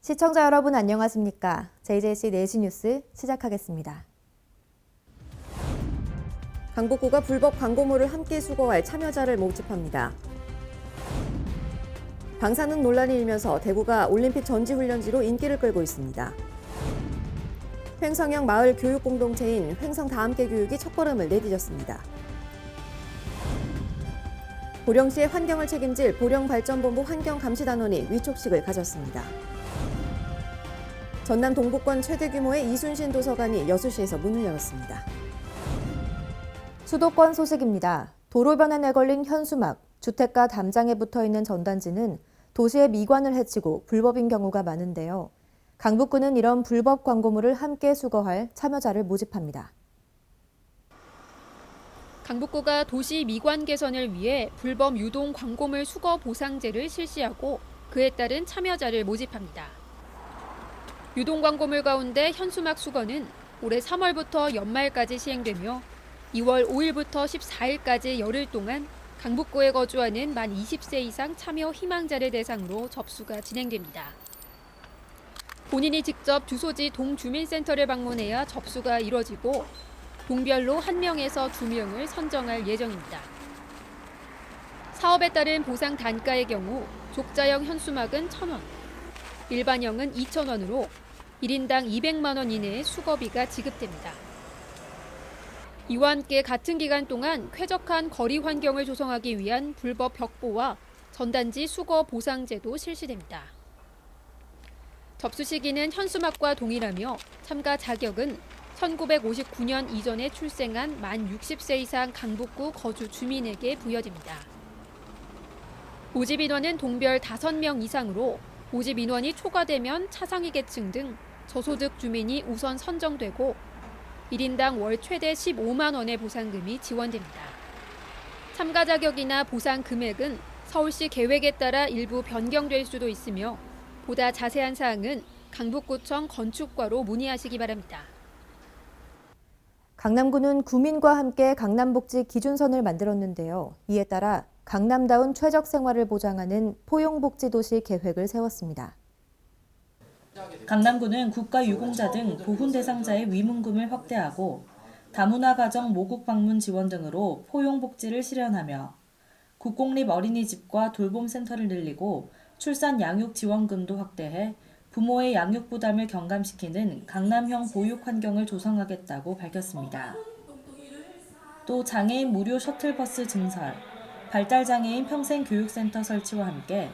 시청자 여러분 안녕하십니까? JJC 4시 뉴스 시작하겠습니다. 강북구가 불법 광고물을 함께 수거할 참여자를 모집합니다. 방사능 논란이 일면서 대구가 올림픽 전지훈련지로 인기를 끌고 있습니다. 횡성형 마을 교육 공동체인 횡성 다함께 교육이 첫걸음을 내디뎠습니다. 보령시의 환경을 책임질 보령발전본부 환경감시단원이 위촉식을 가졌습니다. 전남 동부권 최대 규모의 이순신 도서관이 여수시에서 문을 열었습니다. 수도권 소식입니다. 도로변에 내걸린 현수막, 주택가 담장에 붙어있는 전단지는 도시의 미관을 해치고 불법인 경우가 많은데요. 강북구는 이런 불법 광고물을 함께 수거할 참여자를 모집합니다. 강북구가 도시 미관 개선을 위해 불법 유동 광고물 수거 보상제를 실시하고 그에 따른 참여자를 모집합니다. 유동 광고물 가운데 현수막 수거는 올해 3월부터 연말까지 시행되며 2월 5일부터 14일까지 열흘 동안 강북구에 거주하는 만 20세 이상 참여 희망자를 대상으로 접수가 진행됩니다. 본인이 직접 주소지 동주민센터를 방문해야 접수가 이뤄지고 동별로 1명에서 2명을 선정할 예정입니다. 사업에 따른 보상 단가의 경우 족자형 현수막은 1,000원, 일반형은 2,000원으로 1인당 200만 원 이내의 수거비가 지급됩니다. 이와 함께 같은 기간 동안 쾌적한 거리 환경을 조성하기 위한 불법 벽보와 전단지 수거 보상제도 실시됩니다. 접수 시기는 현수막과 동일하며 참가 자격은 1959년 이전에 출생한 만 60세 이상 강북구 거주 주민에게 부여됩니다. 모집 인원은 동별 5명 이상으로 모집 인원이 초과되면 차상위 계층 등 저소득 주민이 우선 선정되고 1인당 월 최대 15만 원의 보상금이 지원됩니다. 참가 자격이나 보상 금액은 서울시 계획에 따라 일부 변경될 수도 있으며 보다 자세한 사항은 강북구청 건축과로 문의하시기 바랍니다. 강남구는 구민과 함께 강남복지 기준선을 만들었는데요. 이에 따라 강남다운 최적 생활을 보장하는 포용복지도시 계획을 세웠습니다. 강남구는 국가유공자 등 보훈 대상자의 위문금을 확대하고 다문화 가정 모국 방문 지원 등으로 포용복지를 실현하며 국공립 어린이집과 돌봄센터를 늘리고 출산 양육 지원금도 확대해 부모의 양육 부담을 경감시키는 강남형 보육 환경을 조성하겠다고 밝혔습니다. 또 장애인 무료 셔틀버스 증설, 발달장애인 평생교육센터 설치와 함께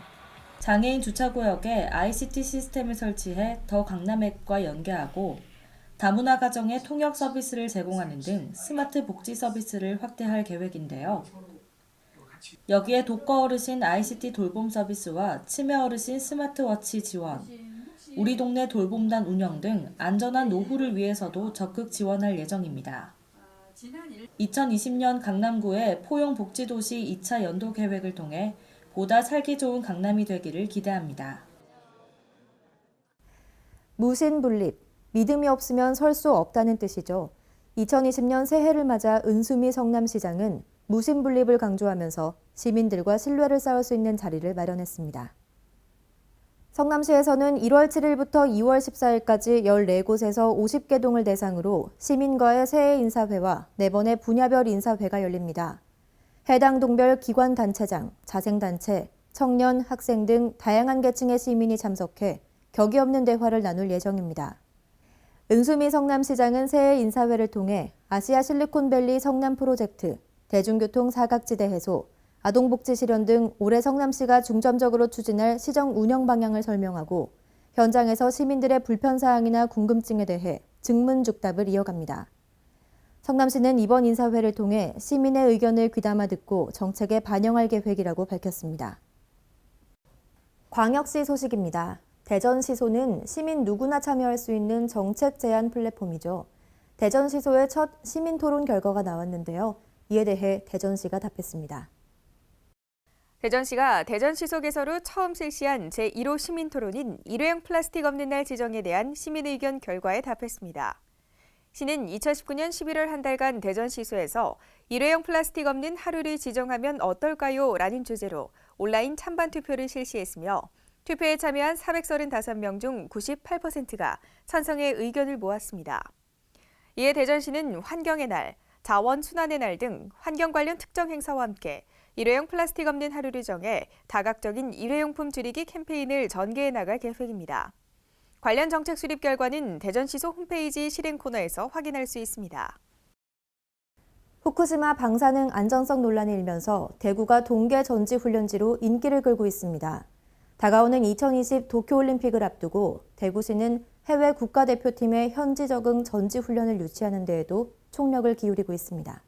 장애인 주차구역에 ICT 시스템을 설치해 더 강남앱과 연계하고 다문화 가정에 통역 서비스를 제공하는 등 스마트 복지 서비스를 확대할 계획인데요. 여기에 독거 어르신 ICT 돌봄 서비스와 치매 어르신 스마트워치 지원, 우리 동네 돌봄단 운영 등 안전한 노후를 위해서도 적극 지원할 예정입니다. 2020년 강남구의 포용복지도시 2차 연도 계획을 통해 보다 살기 좋은 강남이 되기를 기대합니다. 무신분립, 믿음이 없으면 설 수 없다는 뜻이죠. 2020년 새해를 맞아 은수미 성남시장은 무신분립을 강조하면서 시민들과 신뢰를 쌓을 수 있는 자리를 마련했습니다. 성남시에서는 1월 7일부터 2월 14일까지 14곳에서 50개 동을 대상으로 시민과의 새해 인사회와 4번의 분야별 인사회가 열립니다. 해당 동별 기관단체장, 자생단체, 청년, 학생 등 다양한 계층의 시민이 참석해 격이 없는 대화를 나눌 예정입니다. 은수미 성남시장은 새해 인사회를 통해 아시아 실리콘밸리 성남 프로젝트, 대중교통 사각지대 해소, 아동복지 실현 등 올해 성남시가 중점적으로 추진할 시정 운영 방향을 설명하고 현장에서 시민들의 불편사항이나 궁금증에 대해 즉문즉답을 이어갑니다. 성남시는 이번 인사회를 통해 시민의 의견을 귀담아 듣고 정책에 반영할 계획이라고 밝혔습니다. 광역시 소식입니다. 대전시소는 시민 누구나 참여할 수 있는 정책 제안 플랫폼이죠. 대전시소의 첫 시민토론 결과가 나왔는데요. 이에 대해 대전시가 답했습니다. 대전시가 대전시소 개설 후 처음 실시한 제1호 시민토론인 일회용 플라스틱 없는 날 지정에 대한 시민 의견 결과에 답했습니다. 시는 2019년 11월 한 달간 대전시소에서 일회용 플라스틱 없는 하루를 지정하면 어떨까요? 라는 주제로 온라인 찬반 투표를 실시했으며 투표에 참여한 435명 중 98%가 찬성의 의견을 모았습니다. 이에 대전시는 환경의 날, 자원순환의 날 등 환경 관련 특정 행사와 함께 일회용 플라스틱 없는 하루를 정해 다각적인 일회용품 줄이기 캠페인을 전개해 나갈 계획입니다. 관련 정책 수립 결과는 대전시소 홈페이지 실행 코너에서 확인할 수 있습니다. 후쿠시마 방사능 안전성 논란이 일면서 대구가 동계 전지훈련지로 인기를 끌고 있습니다. 다가오는 2020 도쿄올림픽을 앞두고 대구시는 해외 국가대표팀의 현지 적응 전지훈련을 유치하는 데에도 총력을 기울이고 있습니다.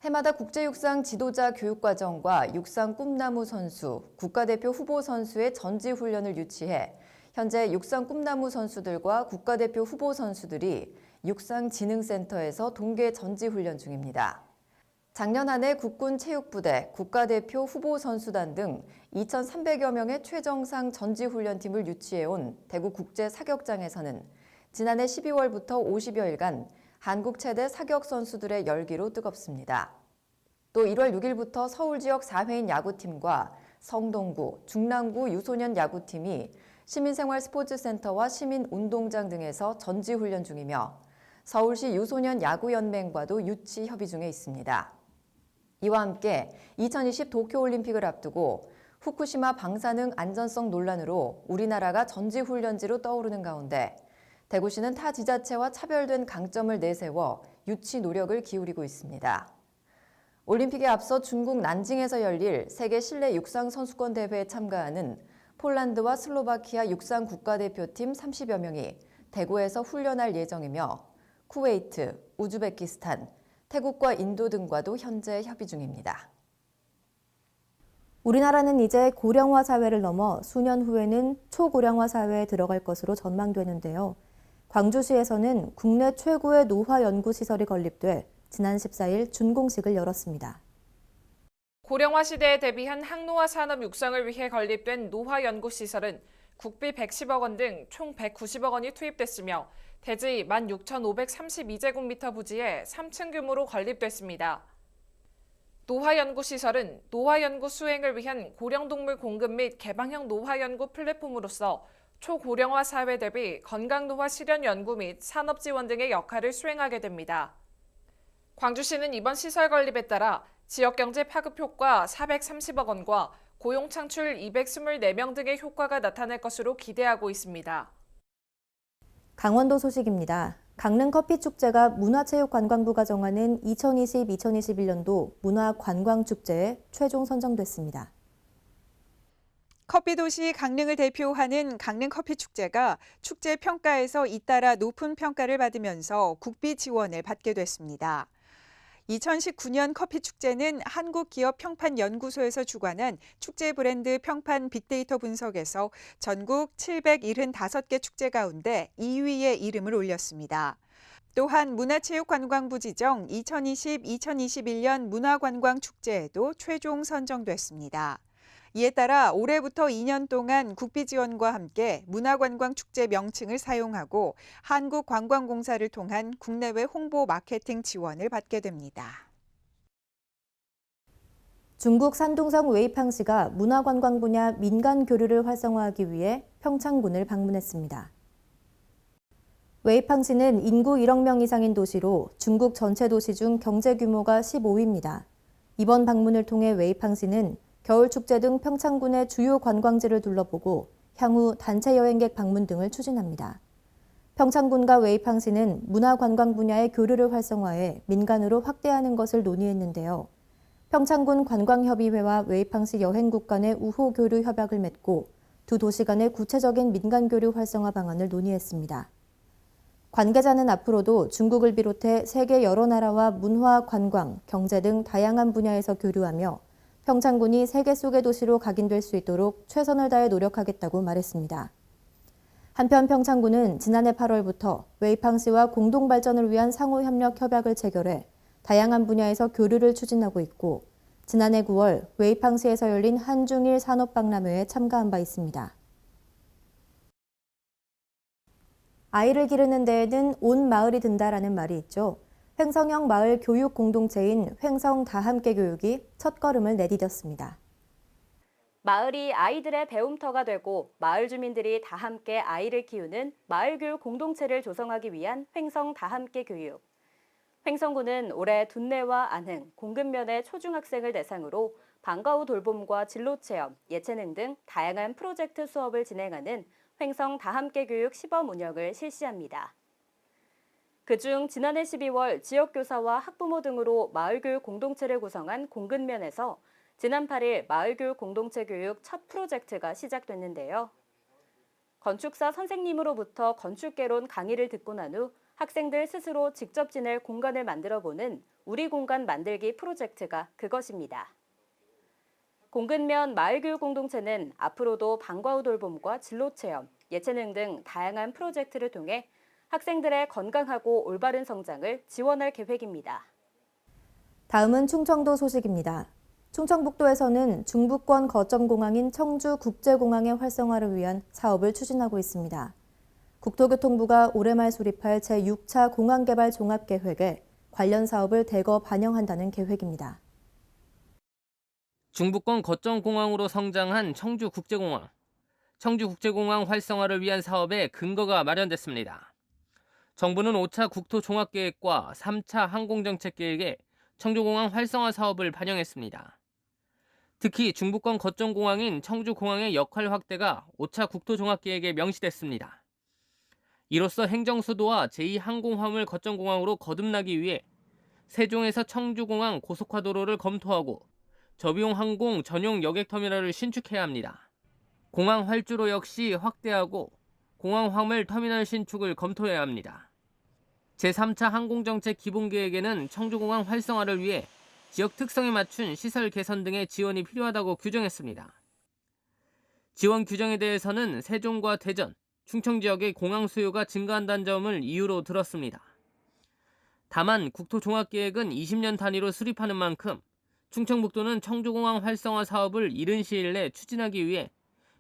해마다 국제육상 지도자 교육과정과 육상 꿈나무 선수, 국가대표 후보 선수의 전지훈련을 유치해 현재 육상 꿈나무 선수들과 국가대표 후보 선수들이 육상진흥센터에서 동계 전지훈련 중입니다. 작년 한 해 국군체육부대, 국가대표 후보 선수단 등 2,300여 명의 최정상 전지훈련팀을 유치해온 대구국제사격장에서는 지난해 12월부터 50여일간 한국 최대 사격 선수들의 열기로 뜨겁습니다. 또 1월 6일부터 서울 지역 4회인 야구팀과 성동구, 중랑구 유소년 야구팀이 시민생활스포츠센터와 시민운동장 등에서 전지훈련 중이며 서울시 유소년 야구연맹과도 유치 협의 중에 있습니다. 이와 함께 2020 도쿄올림픽을 앞두고 후쿠시마 방사능 안전성 논란으로 우리나라가 전지훈련지로 떠오르는 가운데 대구시는 타 지자체와 차별된 강점을 내세워 유치 노력을 기울이고 있습니다. 올림픽에 앞서 중국 난징에서 열릴 세계 실내 육상 선수권 대회에 참가하는 폴란드와 슬로바키아 육상 국가대표팀 30여 명이 대구에서 훈련할 예정이며 쿠웨이트, 우즈베키스탄, 태국과 인도 등과도 현재 협의 중입니다. 우리나라는 이제 고령화 사회를 넘어 수년 후에는 초고령화 사회에 들어갈 것으로 전망되는데요. 광주시에서는 국내 최고의 노화연구시설이 건립돼 지난 14일 준공식을 열었습니다. 고령화 시대에 대비한 항노화 산업 육성을 위해 건립된 노화연구시설은 국비 110억 원 등 총 190억 원이 투입됐으며 대지 16,532제곱미터 부지에 3층 규모로 건립됐습니다. 노화연구시설은 노화연구 수행을 위한 고령동물 공급 및 개방형 노화연구 플랫폼으로서 초고령화 사회 대비 건강노화 실현 연구 및 산업 지원 등의 역할을 수행하게 됩니다. 광주시는 이번 시설 건립에 따라 지역경제 파급 효과 430억 원과 고용 창출 224명 등의 효과가 나타날 것으로 기대하고 있습니다. 강원도 소식입니다. 강릉커피축제가 문화체육관광부가 정하는 2020-2021년도 문화관광축제에 최종 선정됐습니다. 커피도시 강릉을 대표하는 강릉커피축제가 축제 평가에서 잇따라 높은 평가를 받으면서 국비 지원을 받게 됐습니다. 2019년 커피축제는 한국기업평판연구소에서 주관한 축제 브랜드 평판 빅데이터 분석에서 전국 775개 축제 가운데 2위에 이름을 올렸습니다. 또한 문화체육관광부 지정 2020-2021년 문화관광축제에도 최종 선정됐습니다. 이에 따라 올해부터 2년 동안 국비 지원과 함께 문화관광축제 명칭을 사용하고 한국관광공사를 통한 국내외 홍보 마케팅 지원을 받게 됩니다. 중국 산둥성 웨이팡시가 문화관광 분야 민간 교류를 활성화하기 위해 평창군을 방문했습니다. 웨이팡시는 인구 1억 명 이상인 도시로 중국 전체 도시 중 경제 규모가 15위입니다. 이번 방문을 통해 웨이팡시는 겨울축제 등 평창군의 주요 관광지를 둘러보고 향후 단체 여행객 방문 등을 추진합니다. 평창군과 웨이팡시는 문화관광 분야의 교류를 활성화해 민간으로 확대하는 것을 논의했는데요. 평창군 관광협의회와 웨이팡시 여행국 간의 우호 교류 협약을 맺고 두 도시 간의 구체적인 민간 교류 활성화 방안을 논의했습니다. 관계자는 앞으로도 중국을 비롯해 세계 여러 나라와 문화, 관광, 경제 등 다양한 분야에서 교류하며 평창군이 세계 속의 도시로 각인될 수 있도록 최선을 다해 노력하겠다고 말했습니다. 한편 평창군은 지난해 8월부터 웨이팡시와 공동 발전을 위한 상호협력 협약을 체결해 다양한 분야에서 교류를 추진하고 있고 지난해 9월 웨이팡시에서 열린 한중일 산업박람회에 참가한 바 있습니다. 아이를 기르는 데에는 온 마을이 든다라는 말이 있죠. 횡성형 마을 교육 공동체인 횡성 다함께 교육이 첫걸음을 내디뎠습니다. 마을이 아이들의 배움터가 되고 마을 주민들이 다 함께 아이를 키우는 마을교육 공동체를 조성하기 위한 횡성 다함께 교육. 횡성군은 올해 둔내와 안흥, 공근면의 초중학생을 대상으로 방과 후 돌봄과 진로체험, 예체능 등 다양한 프로젝트 수업을 진행하는 횡성 다함께 교육 시범 운영을 실시합니다. 그중 지난해 12월 지역교사와 학부모 등으로 마을교육 공동체를 구성한 공근면에서 지난 8일 마을교육 공동체 교육 첫 프로젝트가 시작됐는데요. 건축사 선생님으로부터 건축개론 강의를 듣고 난 후 학생들 스스로 직접 지낼 공간을 만들어보는 우리 공간 만들기 프로젝트가 그것입니다. 공근면 마을교육 공동체는 앞으로도 방과 후 돌봄과 진로체험, 예체능 등 다양한 프로젝트를 통해 학생들의 건강하고 올바른 성장을 지원할 계획입니다. 다음은 충청도 소식입니다. 충청북도에서는 중부권 거점공항인 청주국제공항의 활성화를 위한 사업을 추진하고 있습니다. 국토교통부가 올해 말 수립할 제6차 공항개발 종합계획에 관련 사업을 대거 반영한다는 계획입니다. 중부권 거점공항으로 성장한 청주국제공항. 청주국제공항 활성화를 위한 사업의 근거가 마련됐습니다. 정부는 5차 국토종합계획과 3차 항공정책계획에 청주공항 활성화 사업을 반영했습니다. 특히 중부권 거점공항인 청주공항의 역할 확대가 5차 국토종합계획에 명시됐습니다. 이로써 행정수도와 제2항공화물 거점공항으로 거듭나기 위해 세종에서 청주공항 고속화도로를 검토하고 저비용 항공 전용 여객터미널을 신축해야 합니다. 공항 활주로 역시 확대하고 공항 화물 터미널 신축을 검토해야 합니다. 제3차 항공정책 기본계획에는 청주공항 활성화를 위해 지역 특성에 맞춘 시설 개선 등의 지원이 필요하다고 규정했습니다. 지원 규정에 대해서는 세종과 대전, 충청 지역의 공항 수요가 증가한다는 점을 이유로 들었습니다. 다만 국토종합계획은 20년 단위로 수립하는 만큼 충청북도는 청주공항 활성화 사업을 이른 시일 내 추진하기 위해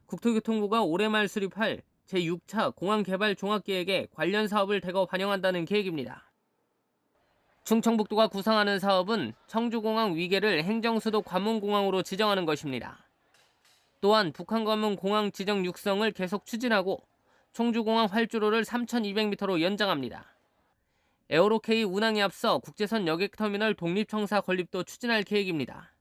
국토교통부가 올해 말 수립할 제6차 공항개발 종합계획에 관련 사업을 대거 반영한다는 계획입니다. 충청북도가 구상하는 사업은 청주공항 위계를 행정수도 관문공항으로 지정하는 것입니다. 또한 북한 관문 공항 지정 육성을 계속 추진하고 청주공항 활주로를 3,200m로 연장합니다. 에어로K 운항에 앞서 국제선 여객터미널 독립청사 건립도 추진할 계획입니다.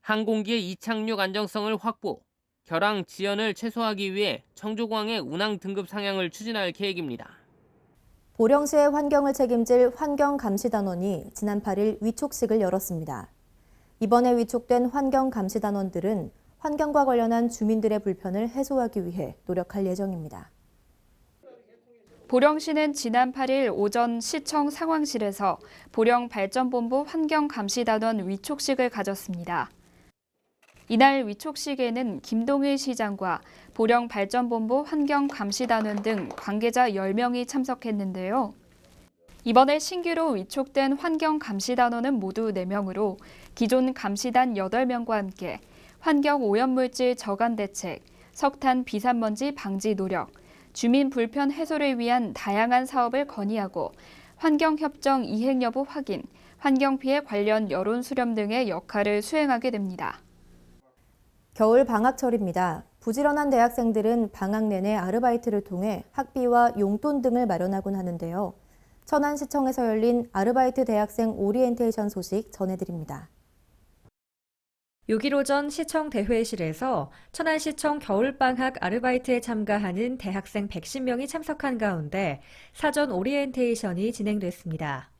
항공기의 이착륙 안정성을 확보, 결항 지연을 최소화하기 위해 청주공항의 운항 등급 상향을 추진할 계획입니다. 보령시의 환경을 책임질 환경감시단원이 지난 8일 위촉식을 열었습니다. 이번에 위촉된 환경감시단원들은 환경과 관련한 주민들의 불편을 해소하기 위해 노력할 예정입니다. 보령시는 지난 8일 오전 시청 상황실에서 보령발전본부 환경감시단원 위촉식을 가졌습니다. 이날 위촉식에는 김동일 시장과 보령발전본부 환경감시단원 등 관계자 10명이 참석했는데요. 이번에 신규로 위촉된 환경감시단원은 모두 4명으로 기존 감시단 8명과 함께 환경오염물질 저감 대책, 석탄 비산먼지 방지 노력, 주민 불편 해소를 위한 다양한 사업을 건의하고 환경협정 이행 여부 확인, 환경피해 관련 여론 수렴 등의 역할을 수행하게 됩니다. 겨울 방학철입니다. 부지런한 대학생들은 방학 내내 아르바이트를 통해 학비와 용돈 등을 마련하곤 하는데요. 천안시청에서 열린 아르바이트 대학생 오리엔테이션 소식 전해드립니다. 6일 오전 시청 대회실에서 천안시청 겨울방학 아르바이트에 참가하는 대학생 110명이 참석한 가운데 사전 오리엔테이션이 진행됐습니다.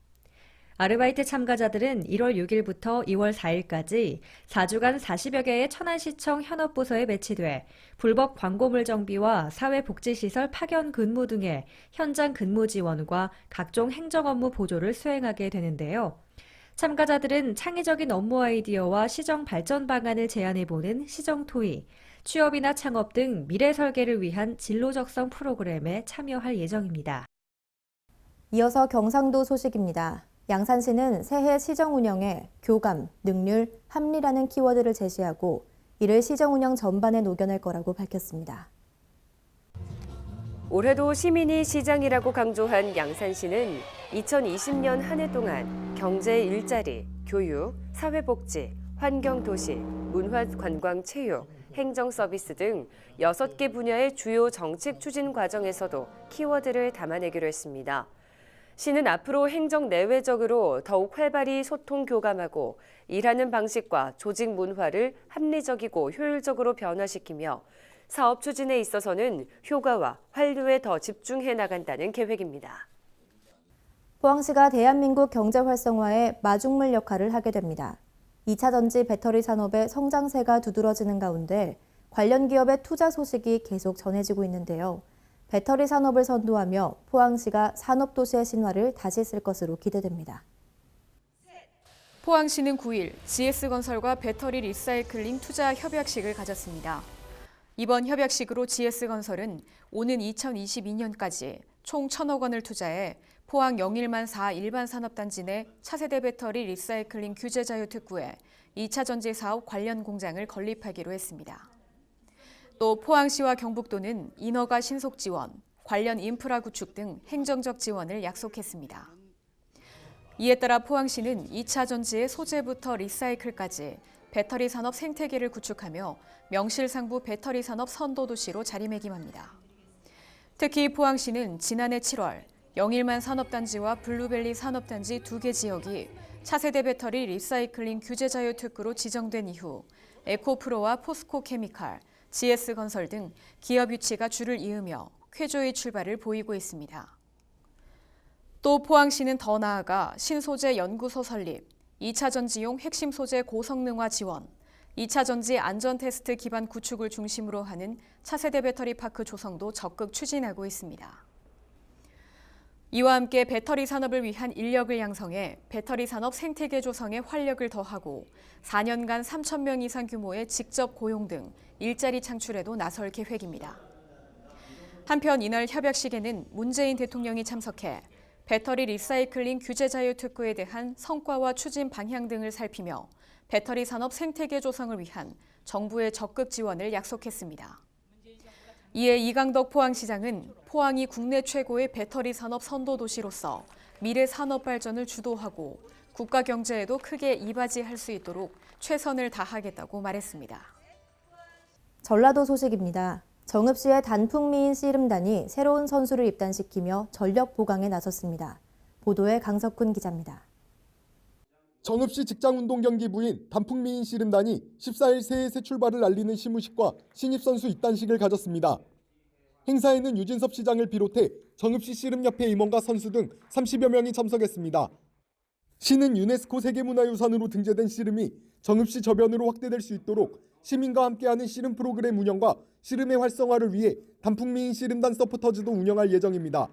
아르바이트 참가자들은 1월 6일부터 2월 4일까지 4주간 40여 개의 천안시청 현업부서에 배치돼 불법 광고물 정비와 사회복지시설 파견 근무 등의 현장 근무 지원과 각종 행정업무 보조를 수행하게 되는데요. 참가자들은 창의적인 업무 아이디어와 시정 발전 방안을 제안해보는 시정토의, 취업이나 창업 등 미래 설계를 위한 진로 적성 프로그램에 참여할 예정입니다. 이어서 경상도 소식입니다. 양산시는 새해 시정 운영에 교감, 능률, 합리라는 키워드를 제시하고 이를 시정 운영 전반에 녹여낼 거라고 밝혔습니다. 올해도 시민이 시장이라고 강조한 양산시는 2020년 한 해 동안 경제 일자리, 교육, 사회복지, 환경도시, 문화관광체육, 행정서비스 등 6개 분야의 주요 정책 추진 과정에서도 키워드를 담아내기로 했습니다. 시는 앞으로 행정 내외적으로 더욱 활발히 소통 교감하고 일하는 방식과 조직 문화를 합리적이고 효율적으로 변화시키며 사업 추진에 있어서는 효과와 활류에 더 집중해 나간다는 계획입니다. 포항시가 대한민국 경제 활성화에 마중물 역할을 하게 됩니다. 2차 전지 배터리 산업의 성장세가 두드러지는 가운데 관련 기업의 투자 소식이 계속 전해지고 있는데요. 배터리 산업을 선도하며 포항시가 산업도시의 신화를 다시 쓸 것으로 기대됩니다. 포항시는 9일 GS건설과 배터리 리사이클링 투자 협약식을 가졌습니다. 이번 협약식으로 GS건설은 오는 2022년까지 총 1,000억 원을 투자해 포항 영일만 4 일반 산업단지 내 차세대 배터리 리사이클링 규제 자유 특구에 2차 전지 사업 관련 공장을 건립하기로 했습니다. 또 포항시와 경북도는 인허가 신속 지원, 관련 인프라 구축 등 행정적 지원을 약속했습니다. 이에 따라 포항시는 2차 전지의 소재부터 리사이클까지 배터리 산업 생태계를 구축하며 명실상부 배터리 산업 선도도시로 자리매김합니다. 특히 포항시는 지난해 7월 영일만 산업단지와 블루밸리 산업단지 2개 지역이 차세대 배터리 리사이클링 규제 자유 특구로 지정된 이후 에코프로와 포스코케미칼, GS건설 등 기업 유치가 줄을 이으며 쾌조의 출발을 보이고 있습니다. 또 포항시는 더 나아가 신소재 연구소 설립, 2차 전지용 핵심 소재 고성능화 지원, 2차 전지 안전 테스트 기반 구축을 중심으로 하는 차세대 배터리 파크 조성도 적극 추진하고 있습니다. 이와 함께 배터리 산업을 위한 인력을 양성해 배터리 산업 생태계 조성에 활력을 더하고 4년간 3,000명 이상 규모의 직접 고용 등 일자리 창출에도 나설 계획입니다. 한편 이날 협약식에는 문재인 대통령이 참석해 배터리 리사이클링 규제 자유 특구에 대한 성과와 추진 방향 등을 살피며 배터리 산업 생태계 조성을 위한 정부의 적극 지원을 약속했습니다. 이에 이강덕 포항시장은 포항이 국내 최고의 배터리 산업 선도 도시로서 미래 산업 발전을 주도하고 국가 경제에도 크게 이바지할 수 있도록 최선을 다하겠다고 말했습니다. 전라도 소식입니다. 정읍시의 단풍미인 씨름단이 새로운 선수를 입단시키며 전력 보강에 나섰습니다. 보도에 강석훈 기자입니다. 정읍시 직장운동경기부인 단풍미인 씨름단이 14일 새해 새 출발을 알리는 시무식과 신입선수 입단식을 가졌습니다. 행사에는 유진섭 시장을 비롯해 정읍시 씨름협회 임원과 선수 등 30여 명이 참석했습니다. 시는 유네스코 세계문화유산으로 등재된 씨름이 정읍시 저변으로 확대될 수 있도록 시민과 함께하는 씨름 프로그램 운영과 씨름의 활성화를 위해 단풍미인 씨름단 서포터즈도 운영할 예정입니다.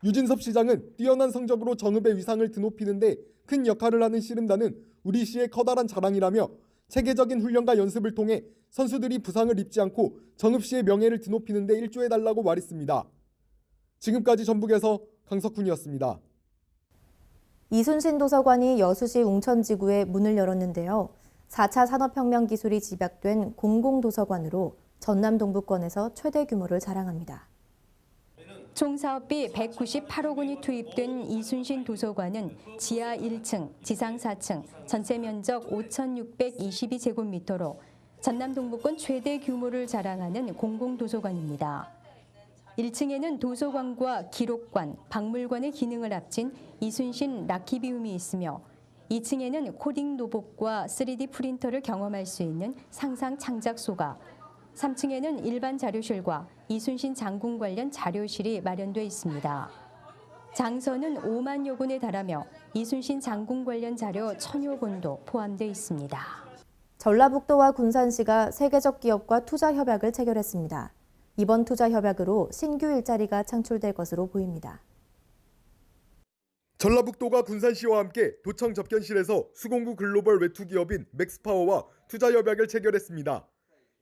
유진섭 시장은 뛰어난 성적으로 정읍의 위상을 드높이는 데 큰 역할을 하는 씨름단은 우리 시의 커다란 자랑이라며 체계적인 훈련과 연습을 통해 선수들이 부상을 입지 않고 정읍시의 명예를 드높이는 데 일조해달라고 말했습니다. 지금까지 전북에서 강석훈이었습니다. 이순신 도서관이 여수시 웅천지구에 문을 열었는데요. 4차 산업혁명 기술이 집약된 공공도서관으로 전남 동부권에서 최대 규모를 자랑합니다. 총 사업비 198억 원이 투입된 이순신 도서관은 지하 1층, 지상 4층, 전체 면적 5,622제곱미터로 전남 동부권 최대 규모를 자랑하는 공공도서관입니다. 1층에는 도서관과 기록관, 박물관의 기능을 합친 이순신 라키비움이 있으며 2층에는 코딩 로봇과 3D 프린터를 경험할 수 있는 상상 창작소가, 3층에는 일반 자료실과 이순신 장군 관련 자료실이 마련돼 있습니다. 장서는 5만여 권에 달하며 이순신 장군 관련 자료 1,000여 권도 포함돼 있습니다. 전라북도와 군산시가 세계적 기업과 투자 협약을 체결했습니다. 이번 투자 협약으로 신규 일자리가 창출될 것으로 보입니다. 전라북도가 군산시와 함께 도청 접견실에서 수공구 글로벌 외투 기업인 맥스파워와 투자 협약을 체결했습니다.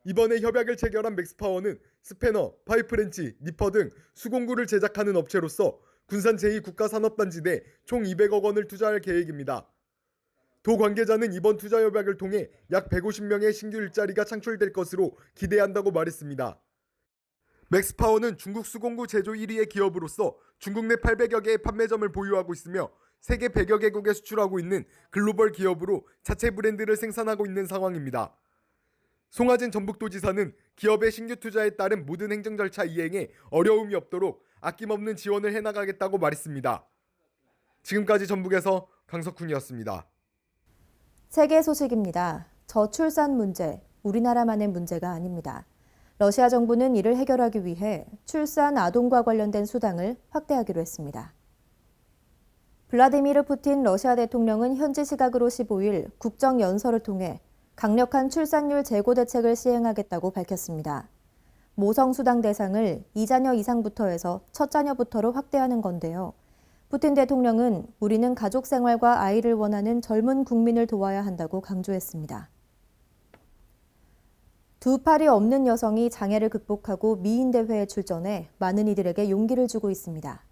이번에 협약을 체결한 맥스파워는 스패너, 파이프렌치, 니퍼 등 수공구를 제작하는 업체로서 군산 제2국가산업단지 내 총 200억 원을 투자할 계획입니다. 도 관계자는 이번 투자 협약을 통해 약 150명의 신규 일자리가 창출될 것으로 기대한다고 말했습니다. 맥스파워는 중국 수공구 제조 1위의 기업으로서 중국 내 800여 개의 판매점을 보유하고 있으며 세계 100여 개국에 수출하고 있는 글로벌 기업으로 자체 브랜드를 생산하고 있는 상황입니다. 송하진 전북도지사는 기업의 신규 투자에 따른 모든 행정 절차 이행에 어려움이 없도록 아낌없는 지원을 해나가겠다고 말했습니다. 지금까지 전북에서 강석훈이었습니다. 세계 소식입니다. 저출산 문제, 우리나라만의 문제가 아닙니다. 러시아 정부는 이를 해결하기 위해 출산 아동과 관련된 수당을 확대하기로 했습니다. 블라디미르 푸틴 러시아 대통령은 현지 시각으로 15일 국정연설을 통해 강력한 출산율 제고 대책을 시행하겠다고 밝혔습니다. 모성수당 대상을 2자녀 이상부터 해서 첫 자녀부터로 확대하는 건데요. 푸틴 대통령은 우리는 가족 생활과 아이를 원하는 젊은 국민을 도와야 한다고 강조했습니다. 두 팔이 없는 여성이 장애를 극복하고 미인대회에 출전해 많은 이들에게 용기를 주고 있습니다.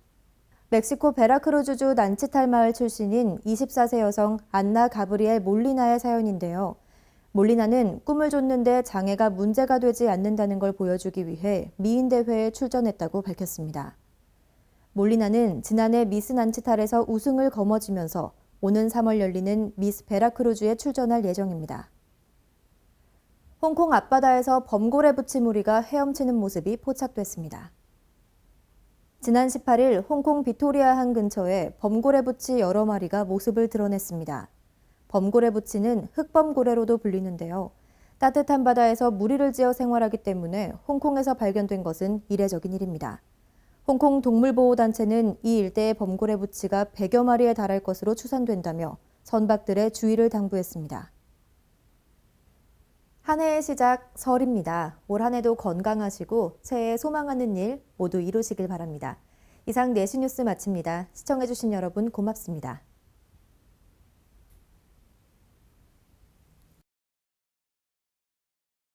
멕시코 베라크루즈주 난치탈 마을 출신인 24세 여성 안나 가브리엘 몰리나의 사연인데요. 몰리나는 꿈을 쫓는데 장애가 문제가 되지 않는다는 걸 보여주기 위해 미인대회에 출전했다고 밝혔습니다. 몰리나는 지난해 미스 난치탈에서 우승을 거머쥐면서 오는 3월 열리는 미스 베라크루즈에 출전할 예정입니다. 홍콩 앞바다에서 범고래 부치무리가 헤엄치는 모습이 포착됐습니다. 지난 18일 홍콩 비토리아항 근처에 범고래 부치 여러 마리가 모습을 드러냈습니다. 범고래 부치는 흑범고래로도 불리는데요. 따뜻한 바다에서 무리를 지어 생활하기 때문에 홍콩에서 발견된 것은 이례적인 일입니다. 홍콩 동물보호단체는 이 일대의 범고래 부치가 100여 마리에 달할 것으로 추산된다며 선박들의 주의를 당부했습니다. 한 해의 시작 설입니다. 올 한 해도 건강하시고 새해 소망하는 일 모두 이루시길 바랍니다. 이상 내시 뉴스 마칩니다. 시청해주신 여러분 고맙습니다.